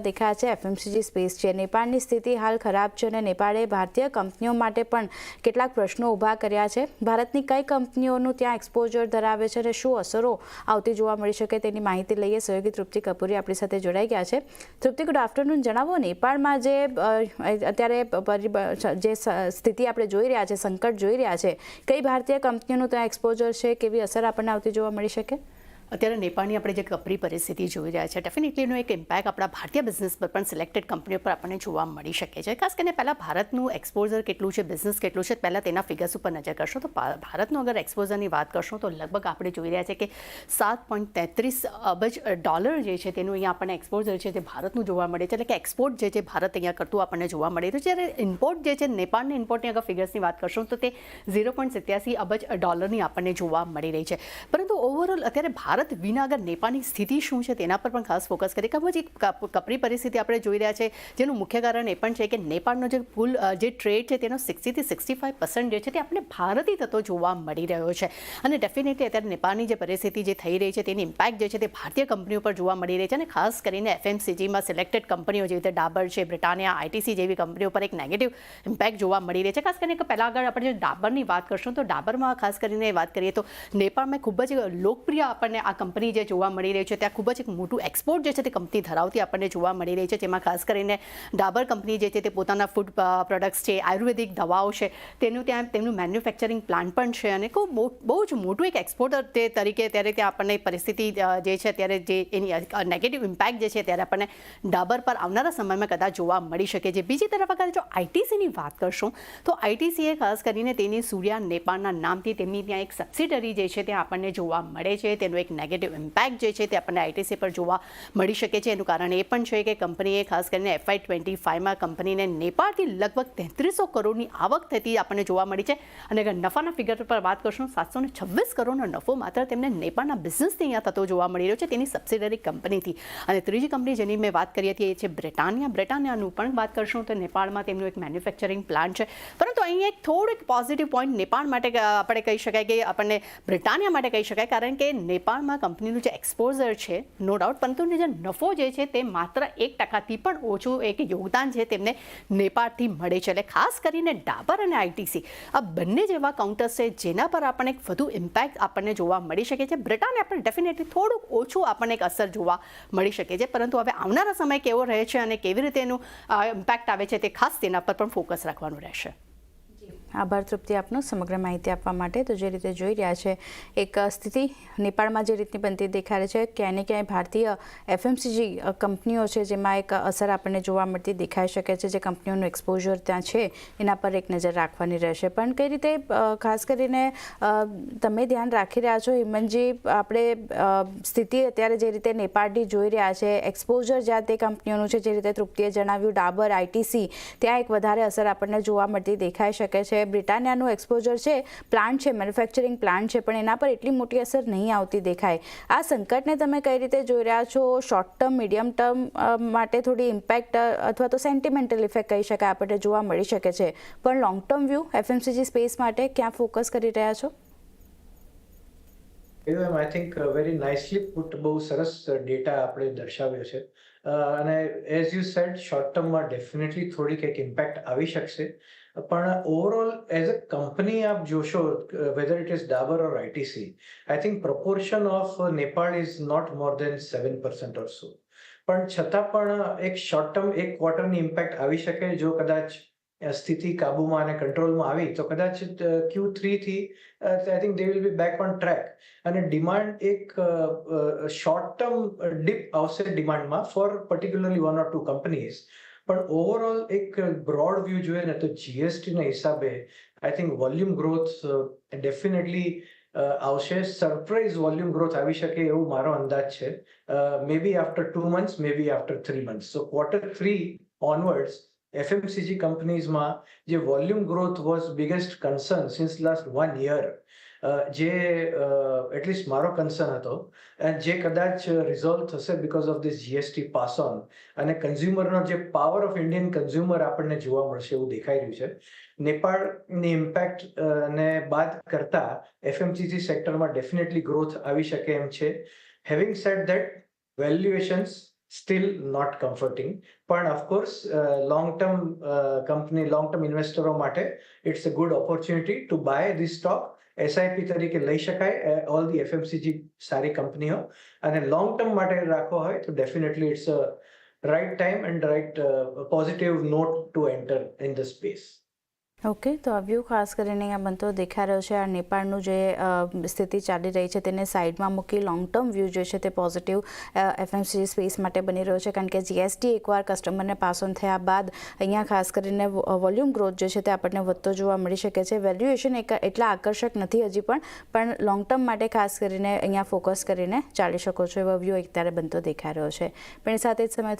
દેખાયા છે FMCG space છે. નેપાળની સ્થિતિ હાલ ખરાબ છે અને નેપાળે ભારતીય કંપનીઓ માટે પણ કેટલાક પ્રશ્નો ઊભા કર્યા છે. ભારતની કઈ કંપનીઓનું ત્યાં એક્સપોઝર ધરાવે છે અને શું અસરો આવતી જોવા મળી શકે તેની માહિતી લઈએ. સહયોગી તૃપ્તિ કપૂરી આપણી સાથે જોડાઈ ગયા છે. તૃપ્તિ, ગુડ આફ્ટરનૂન. જણાવો, નેપાળમાં જે અત્યારે જે સ્થિતિ આપણે જોઈ રહ્યા છે, સંકટ જોઈ રહ્યા છે, કઈ ભારતીય કંપનીઓનું ત્યાં એક્સપોઝર છે, કેવી અસર આપણને આવતી જોવા મળી શકે? અત્યારે નેપાળની આપણે જે કપરી પરિસ્થિતિ જોઈ રહ્યા છે, ડેફિનેટલી એનો એક ઇમ્પેક્ટ આપણા ભારતીય બિઝનેસ પર પણ સિલેક્ટેડ કંપનીઓ પર આપણને જોવા મળી શકે છે. ખાસ કરીને પહેલાં ભારતનું એક્સપોઝર કેટલું છે, બિઝનેસ કેટલું છે, પહેલાં તેના ફિગર્સ ઉપર નજર કરશો તો ભારતનું અગર એક્સપોઝરની વાત કરશો તો લગભગ આપણે જોઈ રહ્યા છે કે $7.33 અબજ જે છે તેનું અહીંયા આપણને એક્સપોઝર છે તે ભારતનું જોવા મળે છે. એટલે કે એક્સપોર્ટ જે છે ભારત અહીંયા કરતું આપણને જોવા મળે છે. જ્યારે ઇમ્પોર્ટ જે છે નેપાળની ઇમ્પોર્ટની અગર ફિગર્સની વાત કરશો તો તે $0.87 અબજ આપણને જોવા મળી રહી છે. પરંતુ ઓવરઓલ અત્યારે ભારત વિના અગર નેપાળની સ્થિતિ શું છે તેના પર પણ ખાસ ફોકસ કરીએ. કે કપરી પરિસ્થિતિ આપણે જોઈ રહ્યા છે, જેનું મુખ્ય કારણ એ પણ છે કે નેપાળનો જે કુલ જે ટ્રેડ છે તેનો 60 થી 65% જે છે તે આપણે ભારતથી થતો જોવા મળી રહ્યો છે. અને ડેફિનેટલી અત્યારે નેપાળની જે પરિસ્થિતિ જે થઈ રહી છે તેની ઇમ્પેક્ટ જે છે તે ભારતીય કંપનીઓ પર જોવા મળી રહી છે. અને ખાસ કરીને એફએમસીજીમાં સિલેક્ટેડ કંપનીઓ જેવી રીતે ડાબર છે, બ્રિટાનિયા, આઈટીસી જેવી કંપનીઓ પર એક નેગેટિવ ઇમ્પેક્ટ જોવા મળી રહી છે. ખાસ કરીને પહેલાં આગળ આપણે જે ડાબરની વાત કરશું તો ડાબરમાં ખાસ કરીને વાત કરીએ તો નેપાળમાં ખૂબ જ લોકપ્રિય આપણને આ કંપની જે જોવા મળી રહી છે, ત્યાં ખૂબ જ એક મોટું એક્સપોર્ટ જે છે તે કંપની ધરાવતી આપણને જોવા મળી રહી છે. જેમાં ખાસ કરીને ડાબર કંપની જે છે તે પોતાના ફૂડ પ્રોડક્ટ્સ છે, આયુર્વેદિક દવાઓ છે, તેમનું મેન્યુફેક્ચરિંગ પ્લાન્ટ પણ છે અને બહુ જ મોટું એક એક્સપોર્ટર તે તરીકે ત્યારે ત્યાં આપણને પરિસ્થિતિ જે છે ત્યારે જે એની નેગેટિવ ઇમ્પેક્ટ જે છે ત્યારે આપણને ડાબર પર આવનારા સમયમાં કદાચ જોવા મળી શકે છે. બીજી તરફ અગર જો આઈટીસીની વાત કરશું તો આઈટીસીએ ખાસ કરીને તેની સૂર્યા નેપાળના નામથી તેમની ત્યાં એક સબસિડરી જે છે ત્યાં આપણને જોવા મળે છે. તેનું એક નેગેટિવ ઇમ્પેક્ટ જે છે તે આપણને આઈટીસી પર જોવા મળી શકે છે. એનું કારણ એ પણ છે કે કંપનીએ ખાસ કરીને FY25માં કંપનીને નેપાળથી લગભગ 3300 કરોડની આવક થતી આપણને જોવા મળી છે. અને અગર નફાના ફિગર પર વાત કરશું, 726 કરોડનો નફો માત્ર તેમને નેપાળના બિઝનેસથી અહીંયા થતો જોવા મળી રહ્યો છે, તેની સબસિડરી કંપનીથી. અને ત્રીજી કંપની જેની મેં વાત કરી હતી એ છે બ્રિટાનિયાનું પણ વાત કરશું તો નેપાળમાં તેમનું એક મેન્યુફેક્ચરિંગ પ્લાન્ટ છે. પરંતુ અહીં એક થોડુંક પોઝિટિવ પોઈન્ટ નેપાળ માટે આપણે કહી શકાય કે આપણને બ્રિટાનિયા માટે કહી શકાય, કારણ કે નેપાળમાં કંપનીનું જે એક્સપોઝર છે નો ડાઉટ, પરંતુ જે નફો જે છે તે માત્ર 1%થી પણ ઓછું એક યોગદાન છે તેમને નેપાળથી મળે છે. એટલે ખાસ કરીને ડાબર અને આઈટીસી આ બંને જેવા કાઉન્ટર્સ છે જેના પર આપણને એક વધુ ઇમ્પેક્ટ આપણને જોવા મળી શકે છે. બ્રિટાનિયા આપણને ડેફિનેટલી થોડુંક ઓછું આપણને એક અસર જોવા મળી શકે છે. પરંતુ હવે આવનારા સમય કેવો રહે છે અને કેવી રીતે એનું ઇમ્પેક્ટ આવે છે તે ખાસ તેના પર પણ ફોકસ રાખવાનું રહેશે. આભાર તૃપ્તિ આપનો સમગ્ર માહિતી આપવા માટે. તો જે રીતે જોઈ રહ્યા છે એક સ્થિતિ નેપાળમાં જે રીતની બનતી દેખાય છે, ક્યાંય ને ક્યાંય ભારતીય એફએમસીજી કંપનીઓ છે જેમાં એક અસર આપણને જોવા મળતી દેખાઈ શકે છે. જે કંપનીઓનું એક્સપોઝર ત્યાં છે એના પર એક નજર રાખવાની રહેશે. પણ કઈ રીતે ખાસ કરીને તમે ધ્યાન રાખી રહ્યા છો હિમનજી, આપણે સ્થિતિ અત્યારે જે રીતે નેપાળની જોઈ રહ્યા છે, એક્સપોઝર જ્યાં તે કંપનીઓનું છે, જે રીતે તૃપ્તિએ જણાવ્યું ડાબર, આઈટીસી, ત્યાં એક વધારે અસર આપણને જોવા મળતી દેખાઈ શકે છે. બ્રિટાનિયાનું એક્સપોઝર છે, પ્લાન્ટ છે, મેન્યુફેક્ચરિંગ પ્લાન્ટ છે, પણ એના પર એટલી મોટી અસર નહીં આવતી દેખાય. આ સંકટને તમે કઈ રીતે જોઈ રહ્યા છો? શોર્ટ ટર્મ, મીડિયમ ટર્મ માટે થોડી ઇમ્પેક્ટ અથવા તો સેન્ટિમેન્ટલ ઇફેક્ટ કહી શકાય આપણને જોવા મળી શકે છે, પણ long term view FMCG space માટે ક્યાં ફોકસ કરી રહ્યા છો? I think very nicely put, બહુ સરસ ડેટા આપણે દર્શાવ્યો છે. અને એઝ યુ સેડ, શોર્ટ ટર્મમાં ડેફિનેટલી થોડીક એક ઇમ્પેક્ટ આવી શકશે. પણ ઓવરઓલ એઝ અ કંપની આપ જોશો, whether it is Dabur or ITC, I think proportion of Nepal is not more than 7% or so. પણ છતાં પણ એક શોર્ટ ટર્મ એક ક્વાર્ટરની ઇમ્પેક્ટ આવી શકે. જો કદાચ સ્થિતિ કાબુમાં અને કંટ્રોલમાં આવી તો કદાચ Q3 થી I think they will be back on track. અને ડિમાન્ડ એક શોર્ટ ટર્મ ડિપ આવશે ડિમાન્ડમાં ફોર પર્ટિક્યુલરલી 1 or 2 કંપનીઝ. પણ ઓવરઓલ એક બ્રોડ વ્યૂ જોઈએ ને તો જીએસટીના હિસાબે I think volume growth definitely આવશે. સરપ્રાઇઝ વોલ્યુમ ગ્રોથ આવી શકે એવું મારો અંદાજ છે. મે બી આફ્ટર 2 months, મે બી આફ્ટર 3 months. સો Q3 ઓનવર્ડ્સ FMCG કંપનીઝમાં જે volume growth was biggest concern since last 1 year, જે એટલીસ્ટ મારો કન્સર્ન હતો, જે કદાચ રિઝોલ્વ થશે because of this GST pass on. અને કન્ઝ્યુમરનો જે પાવર ઓફ ઇન્ડિયન કન્ઝ્યુમર આપણને જોવા મળશે એવું દેખાઈ રહ્યું છે. નેપાળની ઇમ્પેક્ટ ને બાદ કરતા એફએમસીજી સેક્ટરમાં ડેફિનેટલી ગ્રોથ આવી શકે એમ છે. Having said that, valuations still not comforting. પણ ઓફકોર્સ લોંગ ટર્મ ઇન્વેસ્ટરો માટે it's a good opportunity to buy this stock. SIP તરીકે લઈ શકાય ઓલ ધી એફએમસીજી સારી કંપનીઓ, અને લોંગ ટર્મ માટે રાખવો હોય તો definitely it's a right time and right positive note to enter in the space. Okay, તો આ વ્યૂ ખાસ કરીને અહીંયા બનતો દેખાઈ રહ્યો છે. આ નેપાળનું જે સ્થિતિ ચાલી રહી છે તેને સાઈડમાં મૂકી લોંગ ટર્મ વ્યૂ જે છે તે પોઝિટિવ એફએમસીજી સ્પેસ માટે બની રહ્યો છે, કારણ કે જીએસટી એકવાર કસ્ટમરને પાસ ઓન થયા બાદ અહીંયા ખાસ કરીને વોલ્યુમ ગ્રોથ જે છે તે આપણને વધતો જોવા મળી શકે છે. વેલ્યુએશન એટલા આકર્ષક નથી હજી પણ લોંગ ટર્મ માટે ખાસ કરીને અહીંયા ફોકસ કરીને ચાલી શકો છો એવો વ્યૂ અત્યારે બનતો દેખાઈ રહ્યો છે. પણ સાથે જ સમય